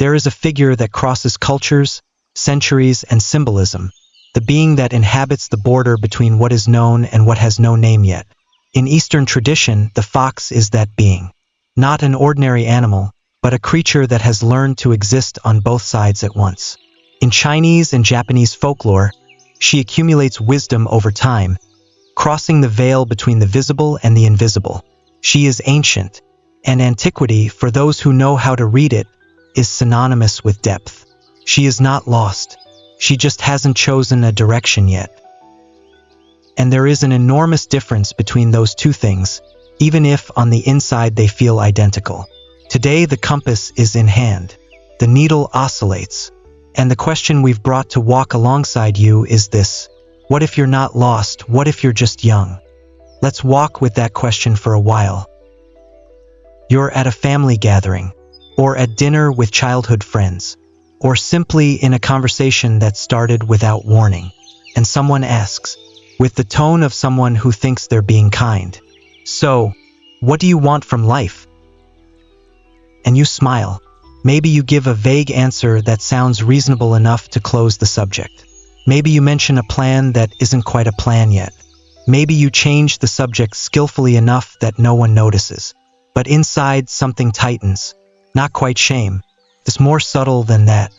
There is a figure that crosses cultures, centuries, and symbolism, the being that inhabits the border between what is known and what has no name yet. In Eastern tradition, the fox is that being. Not an ordinary animal, but a creature that has learned to exist on both sides at once. In Chinese and Japanese folklore, she accumulates wisdom over time, crossing the veil between the visible and the invisible. She is ancient, and antiquity, for those who know how to read it, is synonymous with depth. She is not lost. She just hasn't chosen a direction yet. And there is an enormous difference between those two things, even if on the inside they feel identical. Today the compass is in hand. The needle oscillates. And the question we've brought to walk alongside you is this: what if you're not lost? What if you're just young? Let's walk with that question for a while. You're at a family gathering, or at dinner with childhood friends, or simply in a conversation that started without warning, and someone asks, with the tone of someone who thinks they're being kind, "So, what do you want from life?" And you smile. Maybe you give a vague answer that sounds reasonable enough to close the subject. Maybe you mention a plan that isn't quite a plan yet. Maybe you change the subject skillfully enough that no one notices. But inside, something tightens. Not quite shame. It's more subtle than that.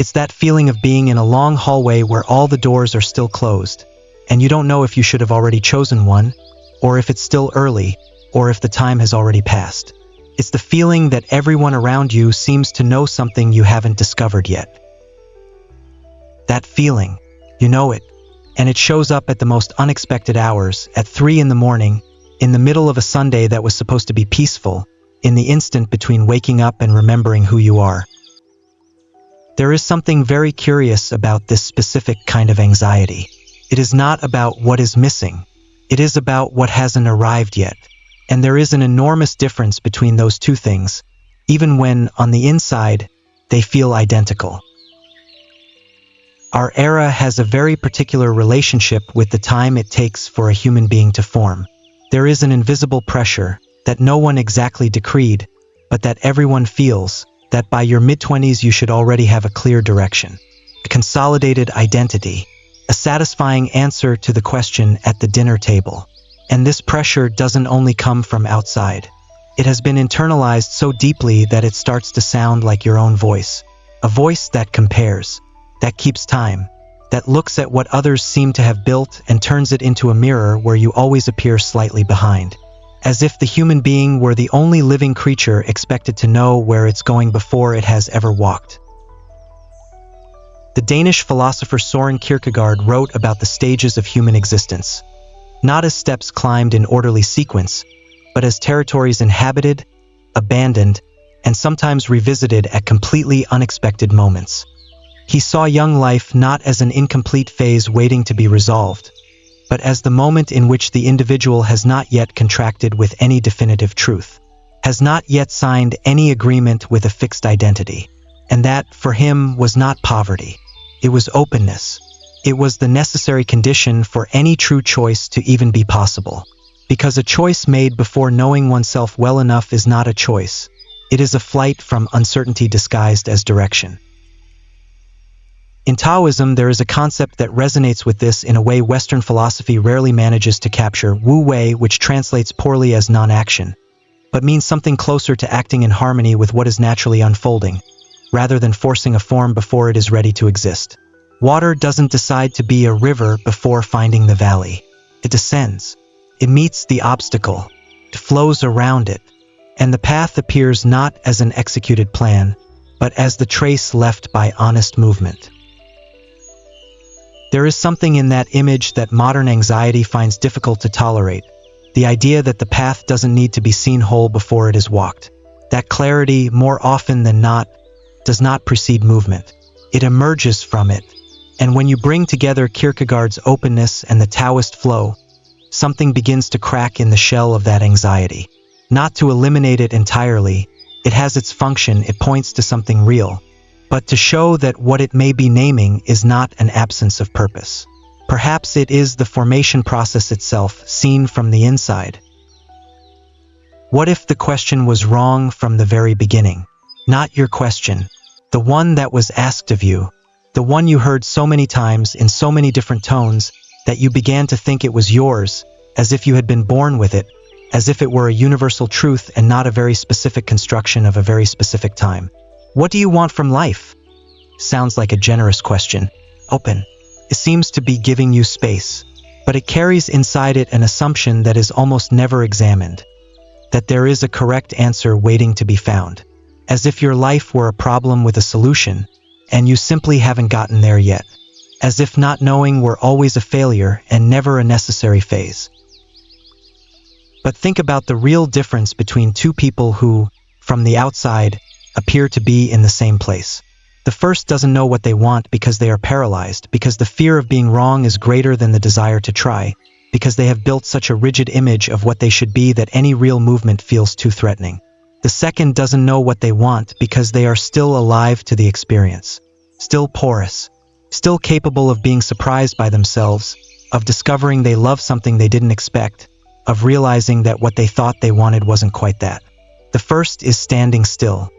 It's that feeling of being in a long hallway where all the doors are still closed, and you don't know if you should have already chosen one, or if it's still early, or if the time has already passed. It's the feeling that everyone around you seems to know something you haven't discovered yet. That feeling, you know it, and it shows up at the most unexpected hours, at 3 in the morning, in the middle of a Sunday that was supposed to be peaceful, in the instant between waking up and remembering who you are. There is something very curious about this specific kind of anxiety. It is not about what is missing. It is about what hasn't arrived yet. And there is an enormous difference between those two things, even when, on the inside, they feel identical. Our era has a very particular relationship with the time it takes for a human being to form. There is an invisible pressure that no one exactly decreed, but that everyone feels, that by your mid-20s you should already have a clear direction, a consolidated identity, a satisfying answer to the question at the dinner table. And this pressure doesn't only come from outside. It has been internalized so deeply that it starts to sound like your own voice. A voice that compares, that keeps time, that looks at what others seem to have built and turns it into a mirror where you always appear slightly behind. As if the human being were the only living creature expected to know where it's going before it has ever walked. The Danish philosopher Søren Kierkegaard wrote about the stages of human existence, not as steps climbed in orderly sequence, but as territories inhabited, abandoned, and sometimes revisited at completely unexpected moments. He saw young life not as an incomplete phase waiting to be resolved, but as the moment in which the individual has not yet contracted with any definitive truth, has not yet signed any agreement with a fixed identity. And that, for him, was not poverty. It was openness. It was the necessary condition for any true choice to even be possible. Because a choice made before knowing oneself well enough is not a choice. It is a flight from uncertainty disguised as direction. In Taoism, there is a concept that resonates with this in a way Western philosophy rarely manages to capture: Wu Wei, which translates poorly as non-action, but means something closer to acting in harmony with what is naturally unfolding, rather than forcing a form before it is ready to exist. Water doesn't decide to be a river before finding the valley. It descends. It meets the obstacle. It flows around it. And the path appears not as an executed plan, but as the trace left by honest movement. There is something in that image that modern anxiety finds difficult to tolerate. The idea that the path doesn't need to be seen whole before it is walked. That clarity, more often than not, does not precede movement. It emerges from it. And when you bring together Kierkegaard's openness and the Taoist flow, something begins to crack in the shell of that anxiety. Not to eliminate it entirely, it has its function, it points to something real, but to show that what it may be naming is not an absence of purpose. Perhaps it is the formation process itself, seen from the inside. What if the question was wrong from the very beginning? Not your question, The one that was asked of you. The one you heard so many times in so many different tones that you began to think it was yours, as if you had been born with it, as if it were a universal truth and not a very specific construction of a very specific time. What do you want from life? Sounds like a generous question. Open. It seems to be giving you space, but it carries inside it an assumption that is almost never examined, that there is a correct answer waiting to be found, as if your life were a problem with a solution, and you simply haven't gotten there yet, as if not knowing were always a failure and never a necessary phase. But think about the real difference between two people who, from the outside, appear to be in the same place. The first doesn't know what they want because they are paralyzed, because the fear of being wrong is greater than the desire to try, because they have built such a rigid image of what they should be that any real movement feels too threatening. The second doesn't know what they want because they are still alive to the experience, still porous, still capable of being surprised by themselves, of discovering they love something they didn't expect, of realizing that what they thought they wanted wasn't quite that. The first is standing still.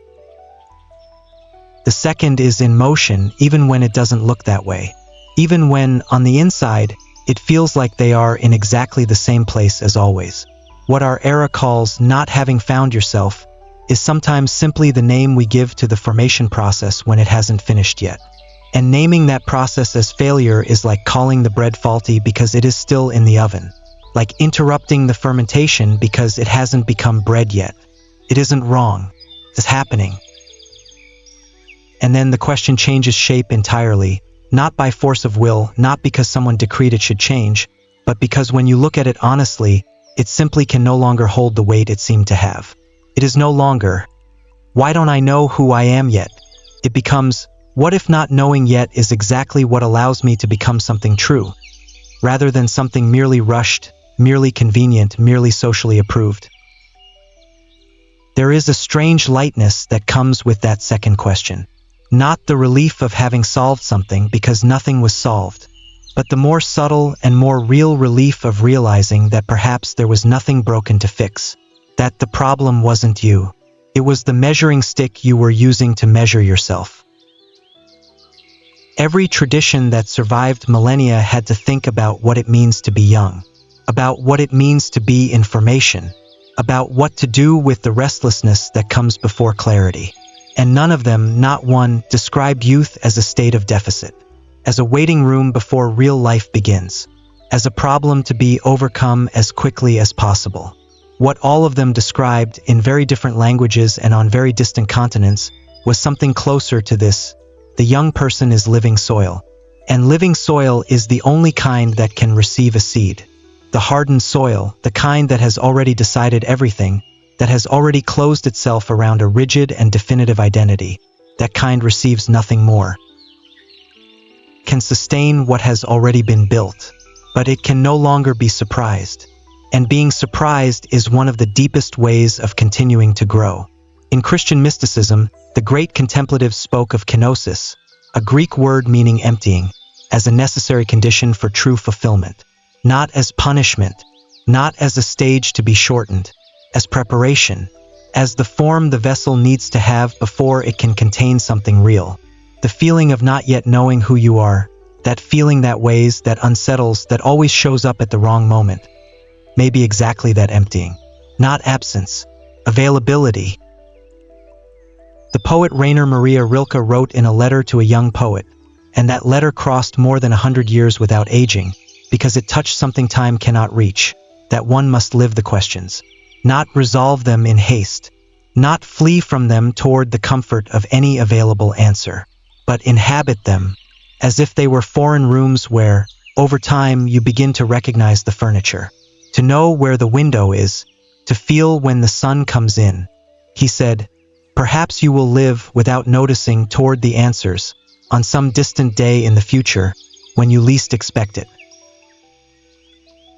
The second is in motion even when it doesn't look that way. Even when, on the inside, it feels like they are in exactly the same place as always. What our era calls not having found yourself is sometimes simply the name we give to the formation process when it hasn't finished yet. And naming that process as failure is like calling the bread faulty because it is still in the oven. Like interrupting the fermentation because it hasn't become bread yet. It isn't wrong. It's happening. And then the question changes shape entirely, not by force of will, not because someone decreed it should change, but because when you look at it honestly, it simply can no longer hold the weight it seemed to have. It is no longer, why don't I know who I am yet? It becomes, what if not knowing yet is exactly what allows me to become something true, rather than something merely rushed, merely convenient, merely socially approved? There is a strange lightness that comes with that second question. Not the relief of having solved something because nothing was solved, but the more subtle and more real relief of realizing that perhaps there was nothing broken to fix, that the problem wasn't you. It was the measuring stick you were using to measure yourself. Every tradition that survived millennia had to think about what it means to be young, about what it means to be in formation, about what to do with the restlessness that comes before clarity. And none of them, not one, described youth as a state of deficit, as a waiting room before real life begins, as a problem to be overcome as quickly as possible. What all of them described, in very different languages and on very distant continents, was something closer to this. The young person is living soil, and living soil is the only kind that can receive a seed. The hardened soil, the kind that has already decided everything, that has already closed itself around a rigid and definitive identity, that kind receives nothing more. Can sustain what has already been built, but it can no longer be surprised. And being surprised is one of the deepest ways of continuing to grow. In Christian mysticism, the great contemplatives spoke of kenosis, a Greek word meaning emptying, as a necessary condition for true fulfillment, not as punishment, not as a stage to be shortened, as preparation, as the form the vessel needs to have before it can contain something real. The feeling of not yet knowing who you are, that feeling that weighs, that unsettles, that always shows up at the wrong moment. Maybe exactly that emptying. Not absence, availability. The poet Rainer Maria Rilke wrote in a letter to a young poet, and that letter crossed more than 100 years without aging, because it touched something time cannot reach, that one must live the questions. Not resolve them in haste, not flee from them toward the comfort of any available answer, but inhabit them, as if they were foreign rooms where, over time, you begin to recognize the furniture, to know where the window is, to feel when the sun comes in. He said, perhaps you will live without noticing toward the answers, on some distant day in the future, when you least expect it.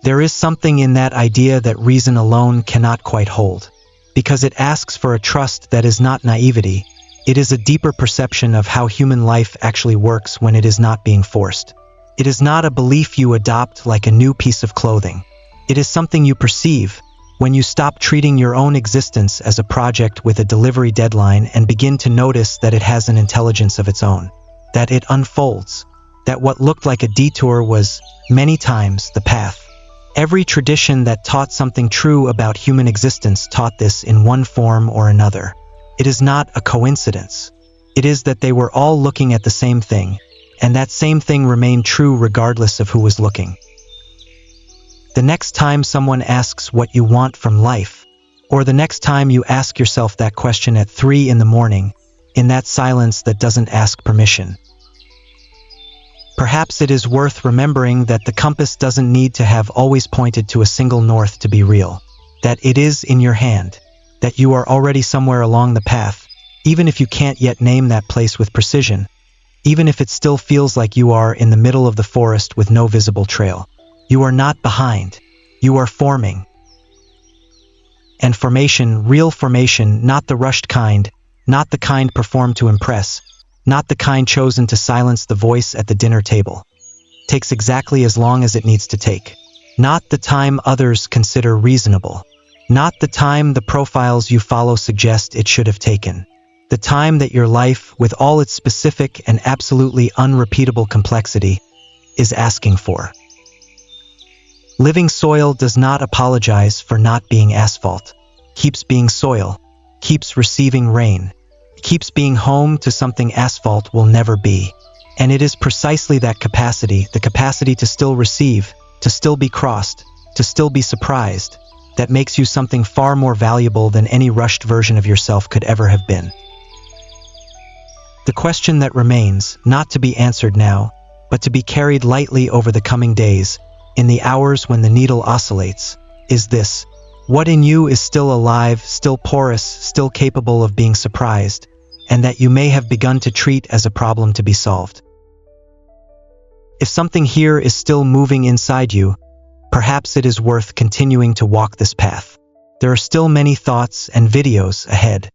There is something in that idea that reason alone cannot quite hold, because it asks for a trust that is not naivety. It is a deeper perception of how human life actually works when it is not being forced. It is not a belief you adopt like a new piece of clothing. It is something you perceive When you stop treating your own existence as a project with a delivery deadline and begin to notice that it has an intelligence of its own, that it unfolds, that what looked like a detour was, many times, the path. Every tradition that taught something true about human existence taught this in one form or another. It is not a coincidence. It is that they were all looking at the same thing, and that same thing remained true regardless of who was looking. The next time someone asks what you want from life, or the next time you ask yourself that question at 3 in the morning, in that silence that doesn't ask permission, perhaps it is worth remembering that the compass doesn't need to have always pointed to a single north to be real, that it is in your hand, that you are already somewhere along the path, even if you can't yet name that place with precision, even if it still feels like you are in the middle of the forest with no visible trail. You are not behind. You are forming. And formation, real formation, not the rushed kind, not the kind performed to impress, not the kind chosen to silence the voice at the dinner table, takes exactly as long as it needs to take. Not the time others consider reasonable. Not the time the profiles you follow suggest it should have taken. The time that your life, with all its specific and absolutely unrepeatable complexity, is asking for. Living soil does not apologize for not being asphalt, keeps being soil, keeps receiving rain, keeps being home to something asphalt will never be. And it is precisely that capacity, the capacity to still receive, to still be crossed, to still be surprised, that makes you something far more valuable than any rushed version of yourself could ever have been. The question that remains, not to be answered now, but to be carried lightly over the coming days, in the hours when the needle oscillates, is this: what in you is still alive, still porous, still capable of being surprised, and that you may have begun to treat as a problem to be solved? If something here is still moving inside you, perhaps it is worth continuing to walk this path. There are still many thoughts and videos ahead.